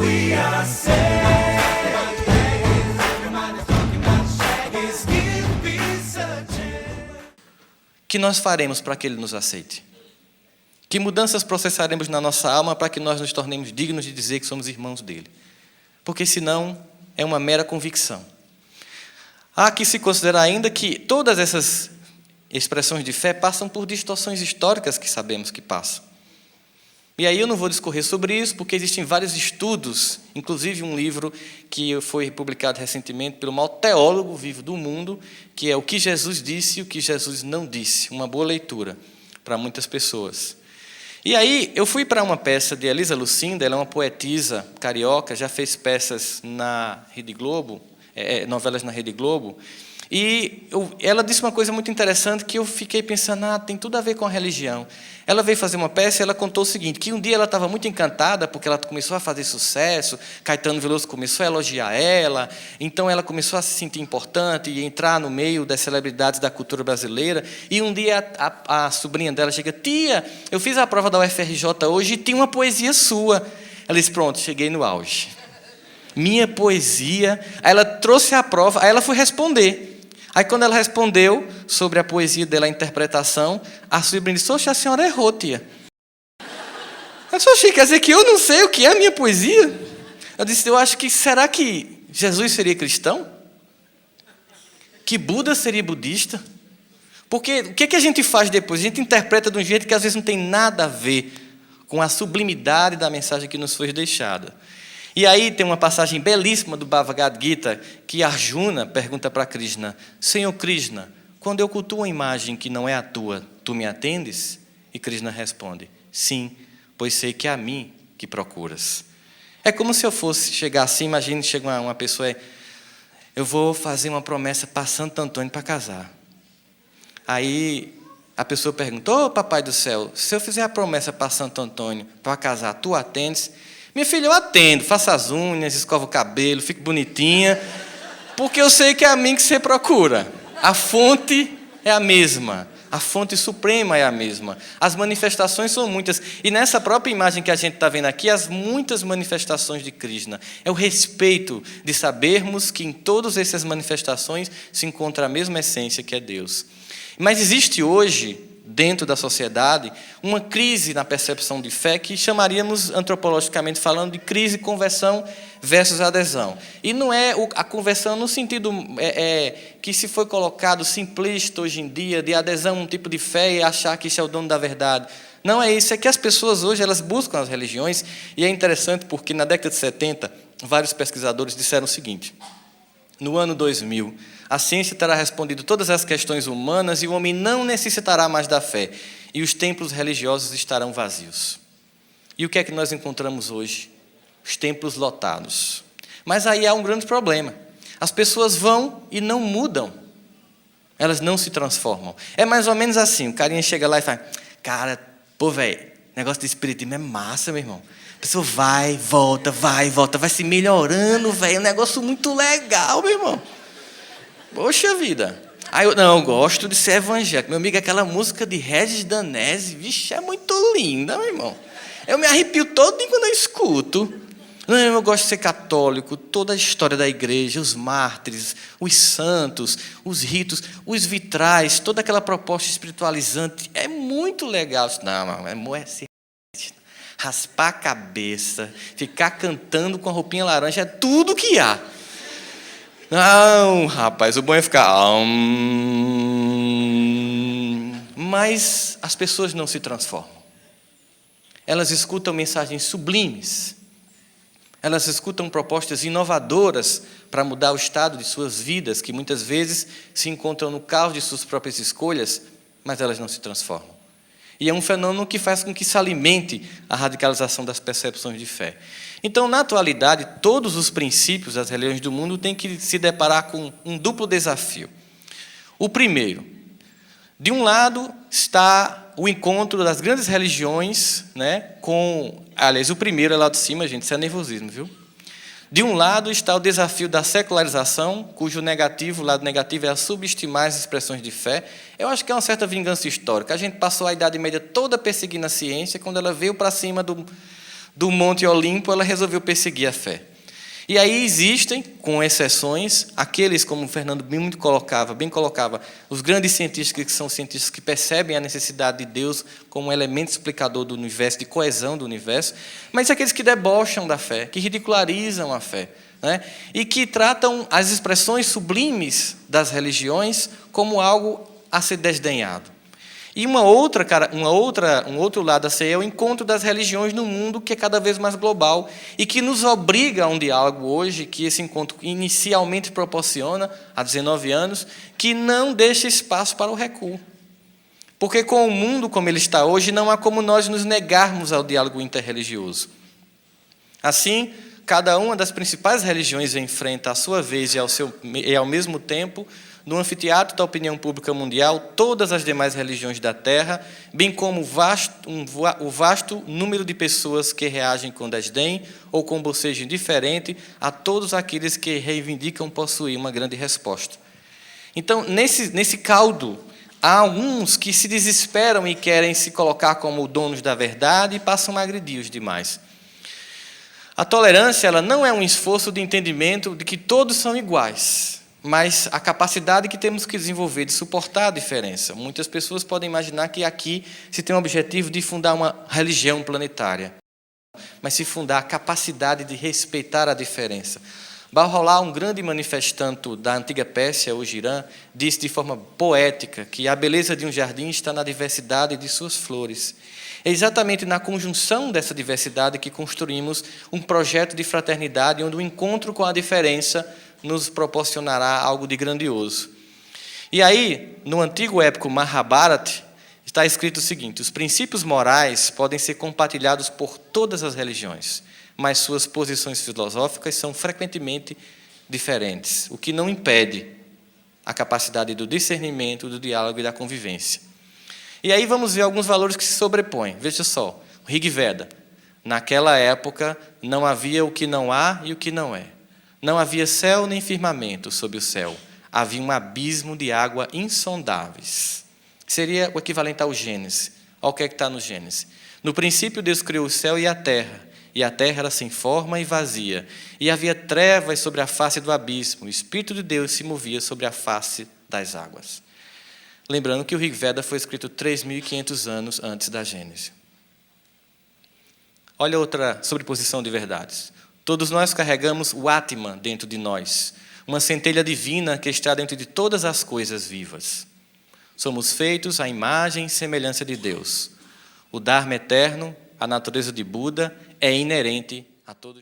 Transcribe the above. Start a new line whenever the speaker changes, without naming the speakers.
we are saved.
Que nós faremos para que Ele nos aceite? Que mudanças processaremos na nossa alma para que nós nos tornemos dignos de dizer que somos irmãos dele? Porque senão é uma mera convicção. Há que se considerar ainda que todas essas expressões de fé passam por distorções históricas que sabemos que passam. E aí eu não vou discorrer sobre isso, porque existem vários estudos, inclusive um livro que foi publicado recentemente pelo maior teólogo vivo do mundo, que é O que Jesus disse e o que Jesus não disse. Uma boa leitura para muitas pessoas. E aí eu fui para uma peça de Elisa Lucinda, ela é uma poetisa carioca, já fez peças na Rede Globo, novelas na Rede Globo, e ela disse uma coisa muito interessante que eu fiquei pensando, tem tudo a ver com a religião. Ela veio fazer uma peça e ela contou o seguinte, que um dia ela estava muito encantada porque ela começou a fazer sucesso, Caetano Veloso começou a elogiar ela, então ela começou a se sentir importante e entrar no meio das celebridades da cultura brasileira, e um dia a sobrinha dela chega, tia, eu fiz a prova da UFRJ hoje e tinha uma poesia sua. Ela disse, pronto, cheguei no auge. Minha poesia. Aí ela trouxe a prova, aí ela foi responder. Aí, quando ela respondeu sobre a poesia dela, a interpretação, a sobrinha disse, oxe, a senhora errou, tia. Eu disse, oxe, quer dizer que eu não sei o que é a minha poesia? Eu disse, eu acho que, será que Jesus seria cristão? Que Buda seria budista? Porque o que a gente faz depois? A gente interpreta de um jeito que às vezes não tem nada a ver com a sublimidade da mensagem que nos foi deixada. E aí tem uma passagem belíssima do Bhagavad Gita, que Arjuna pergunta para Krishna, Senhor Krishna, quando eu cultuo uma imagem que não é a tua, tu me atendes? E Krishna responde, sim, pois sei que é a mim que procuras. É como se eu fosse chegar assim, imagine, chega uma pessoa, eu vou fazer uma promessa para Santo Antônio para casar. Aí a pessoa pergunta, papai do céu, se eu fizer a promessa para Santo Antônio para casar, tu atendes? Minha filha, eu atendo, faço as unhas, escovo o cabelo, fico bonitinha, porque eu sei que é a mim que você procura. A fonte é a mesma, a fonte suprema é a mesma. As manifestações são muitas. E nessa própria imagem que a gente está vendo aqui, as muitas manifestações de Krishna. É o respeito de sabermos que em todas essas manifestações se encontra a mesma essência que é Deus. Mas existe hoje, dentro da sociedade, uma crise na percepção de fé que chamaríamos, antropologicamente falando, de crise conversão versus adesão. E não é a conversão no sentido que se foi colocado simplista hoje em dia, de adesão a um tipo de fé e achar que isso é o dono da verdade. Não é isso, é que as pessoas hoje elas buscam as religiões, e é interessante porque na década de 70, vários pesquisadores disseram o seguinte, no ano 2000, a ciência terá respondido todas as questões humanas e o homem não necessitará mais da fé. E os templos religiosos estarão vazios. E o que é que nós encontramos hoje? Os templos lotados. Mas aí há um grande problema. As pessoas vão e não mudam. Elas não se transformam. É mais ou menos assim. O carinha chega lá e fala, cara, velho, negócio de espiritismo é massa, meu irmão. A pessoa vai, volta, vai se melhorando, velho. É um negócio muito legal, meu irmão. Poxa vida. Aí eu gosto de ser evangélico. Meu amigo, aquela música de Regis Danese, vixe, é muito linda, meu irmão. Eu me arrepio todinho quando eu escuto. Não, eu gosto de ser católico, toda a história da igreja, os mártires, os santos, os ritos, os vitrais, toda aquela proposta espiritualizante. É muito legal. Não, é ser raspar a cabeça, ficar cantando com a roupinha laranja, é tudo que há. Não, rapaz, o bom é ficar... Mas as pessoas não se transformam. Elas escutam mensagens sublimes. Elas escutam propostas inovadoras para mudar o estado de suas vidas, que muitas vezes se encontram no caos de suas próprias escolhas, mas elas não se transformam. E é um fenômeno que faz com que se alimente a radicalização das percepções de fé. Então, na atualidade, todos os princípios das religiões do mundo têm que se deparar com um duplo desafio. O primeiro, de um lado está o encontro das grandes religiões, aliás, o primeiro é lá de cima, gente, isso é nervosismo, viu? De um lado está o desafio da secularização, cujo lado negativo é a subestimar as expressões de fé. Eu acho que é uma certa vingança histórica. A gente passou a Idade Média toda perseguindo a ciência, quando ela veio para cima do Monte Olimpo, ela resolveu perseguir a fé. E aí existem, com exceções, aqueles, como o Fernando bem colocava, os grandes cientistas, que são cientistas que percebem a necessidade de Deus como um elemento explicador do universo, de coesão do universo, mas aqueles que debocham da fé, que ridicularizam a fé, né? E que tratam as expressões sublimes das religiões como algo a ser desdenhado. E um outro lado a ser é o encontro das religiões no mundo, que é cada vez mais global e que nos obriga a um diálogo hoje, que esse encontro inicialmente proporciona, há 19 anos, que não deixa espaço para o recuo. Porque com o mundo como ele está hoje, não há como nós nos negarmos ao diálogo interreligioso. Assim, cada uma das principais religiões enfrenta, à sua vez e ao mesmo tempo, no anfiteatro da opinião pública mundial, todas as demais religiões da Terra, bem como o vasto número de pessoas que reagem com desdém ou com bocejo indiferente a todos aqueles que reivindicam possuir uma grande resposta. Então, nesse caldo, há alguns que se desesperam e querem se colocar como donos da verdade e passam a agredir os demais. A tolerância, ela não é um esforço de entendimento de que todos são iguais, mas a capacidade que temos que desenvolver de suportar a diferença. Muitas pessoas podem imaginar que aqui se tem o objetivo de fundar uma religião planetária, mas se fundar a capacidade de respeitar a diferença. Bahá'u'lláh, um grande manifestante da antiga Pérsia, hoje Irã, disse de forma poética que a beleza de um jardim está na diversidade de suas flores. É exatamente na conjunção dessa diversidade que construímos um projeto de fraternidade onde o encontro com a diferença nos proporcionará algo de grandioso. E aí, no antigo épico Mahabharata, está escrito o seguinte: os princípios morais podem ser compartilhados por todas as religiões, mas suas posições filosóficas são frequentemente diferentes, o que não impede a capacidade do discernimento, do diálogo e da convivência. E aí vamos ver alguns valores que se sobrepõem. Veja só, o Rig Veda. Naquela época não havia o que não há e o que não é. Não havia céu nem firmamento sob o céu. Havia um abismo de água insondáveis. Seria o equivalente ao Gênesis. Olha o que é que está no Gênesis. No princípio, Deus criou o céu e a terra era sem forma e vazia. E havia trevas sobre a face do abismo. O Espírito de Deus se movia sobre a face das águas. Lembrando que o Rig Veda foi escrito 3.500 anos antes da Gênesis. Olha outra sobreposição de verdades. Todos nós carregamos o Atman dentro de nós, uma centelha divina que está dentro de todas as coisas vivas. Somos feitos à imagem e semelhança de Deus. O Dharma eterno, a natureza de Buda, é inerente a todos.